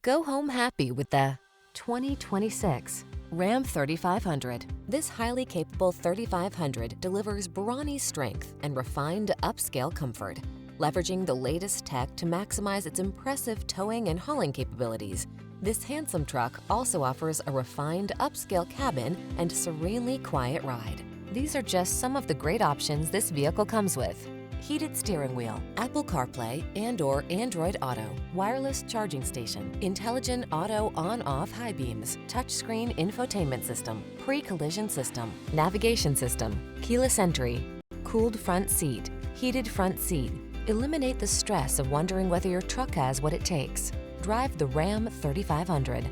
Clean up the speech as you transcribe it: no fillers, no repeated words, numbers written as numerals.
Go home happy with the 2026 Ram 3500. This highly capable 3500 delivers brawny strength and refined upscale comfort, leveraging the latest tech to maximize its impressive towing and hauling capabilities. This handsome truck also offers a refined upscale cabin and serenely quiet ride. These are just some of the great options this vehicle comes with: heated steering wheel, Apple CarPlay and/or Android Auto, wireless charging station, intelligent auto on-off high beams, touchscreen infotainment system, pre-collision system, navigation system, keyless entry, cooled front seat, heated front seat. Eliminate the stress of wondering whether your truck has what it takes. Drive the Ram 3500.